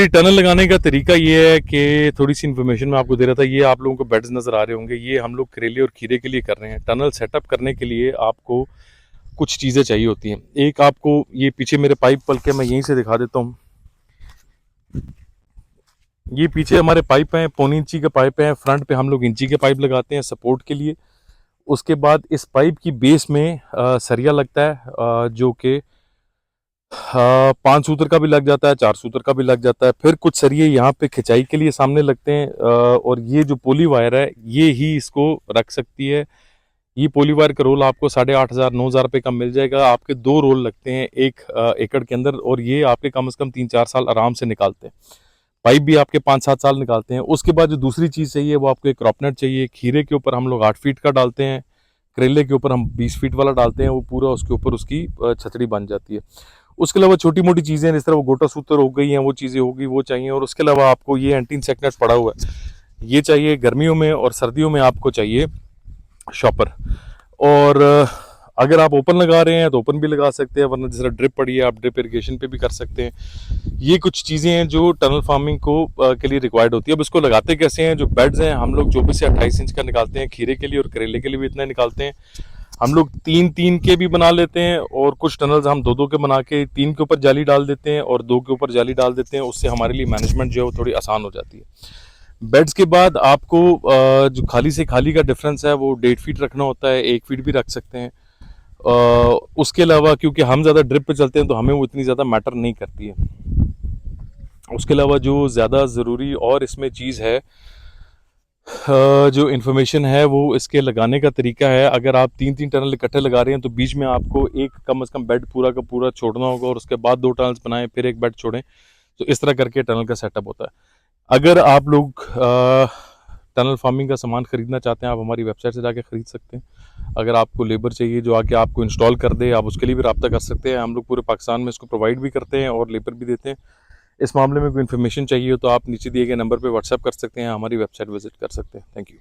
Tunnel लगाने का तरीका ये है कि थोड़ी सी इन्फॉर्मेशन मैं आपको दे रहा था। ये आप लोगों को बेड्स नज़र आ रहे होंगे, ये हम लोग करेले और खीरे के लिए कर रहे हैं। टनल सेटअप करने के लिए आपको कुछ चीज़ें चाहिए होती हैं। एक आपको ये पीछे मेरे पाइप, बल्कि मैं यहीं से दिखा देता हूँ। ये पीछे हमारे पाइप हैं, 1.25 इंची के पाइप हैं। फ्रंट पे हम लोग इंची के पाइप लगाते हैं सपोर्ट के लिए। उसके बाद इस पाइप की बेस में सरिया लगता है, जो कि 5 सूत्र का भी लग जाता है, 4 सूत्र का भी लग जाता है। फिर कुछ सरिये यहाँ पे खिंचाई के लिए सामने लगते हैं, और ये जो पोली वायर है ये ही इसको रख सकती है। ये पोली वायर का रोल आपको 8,500 9,000 रुपये का मिल जाएगा। आपके 2 रोल लगते हैं एक एकड़ के अंदर, और ये आपके कम से कम 3-4 साल आराम से निकालते हैं। पाइप भी आपके 5-7 साल निकालते हैं। उसके बाद जो दूसरी चीज़ चाहिए वो आपको एक क्रॉपनेट चाहिए। खीरे के ऊपर हम लोग 8 फीट का डालते हैं, करेले के ऊपर हम 20 फीट वाला डालते हैं। वो पूरा उसके ऊपर उसकी छतरी बन जाती है। उसके अलावा छोटी मोटी चीज़ें जिस तरह वो गोटा सूत्र हो गई हैं, वो चीज़ें होगी, वो चाहिए। और उसके अलावा आपको ये एंटी इंसेक्ट नेट पड़ा हुआ है, ये चाहिए। गर्मियों में और सर्दियों में आपको चाहिए शॉपर। और अगर आप ओपन लगा रहे हैं तो ओपन भी लगा सकते हैं, वरना जिस तरह ड्रिप पड़ी है आप ड्रिप इरिगेशन पे भी कर सकते हैं। ये कुछ चीज़ें हैं जो टनल फार्मिंग को के लिए रिक्वायर्ड होती है। अब इसको लगाते कैसे हैं? जो बेड्स हैं हम लोग 24 से 28 इंच का निकालते हैं, खीरे के लिए और करेले के लिए भी इतना निकालते हैं। हम लोग 3-3 के भी बना लेते हैं, और कुछ टनल्स हम 2-2 के बना के 3 के ऊपर जाली डाल देते हैं और 2 के ऊपर जाली डाल देते हैं। उससे हमारे लिए मैनेजमेंट जो है वो थोड़ी आसान हो जाती है। बेड्स के बाद आपको जो खाली से खाली का डिफरेंस है वो 1.5 फीट रखना होता है, 1 फीट भी रख सकते हैं। उसके अलावा क्योंकि हम ज़्यादा ड्रिप पे चलते हैं तो हमें वो इतनी ज़्यादा मैटर नहीं करती है। उसके अलावा जो ज़्यादा ज़रूरी और इसमें चीज़ है, जो इन्फॉर्मेशन है, वो इसके लगाने का तरीका है। अगर आप 3-3 टनल इकट्ठे लगा रहे हैं तो बीच में आपको एक कम से कम बेड पूरा का पूरा छोड़ना होगा, और उसके बाद 2 टनल्स बनाएं, फिर एक बेड छोड़ें। तो इस तरह करके टनल का सेटअप होता है। अगर आप लोग टनल फार्मिंग का सामान खरीदना चाहते हैं, आप हमारी वेबसाइट से जाके खरीद सकते हैं। अगर आपको लेबर चाहिए जो आके आपको इंस्टॉल कर दे, आप उसके लिए भी रब्ता कर सकते हैं। हम लोग पूरे पाकिस्तान में इसको प्रोवाइड भी करते हैं और लेबर भी देते हैं। इस मामले में कोई इन्फॉर्मेशन चाहिए हो तो आप नीचे दिए गए नंबर पे व्हाट्सएप कर सकते हैं, हमारी वेबसाइट विजिट कर सकते हैं। Thank you.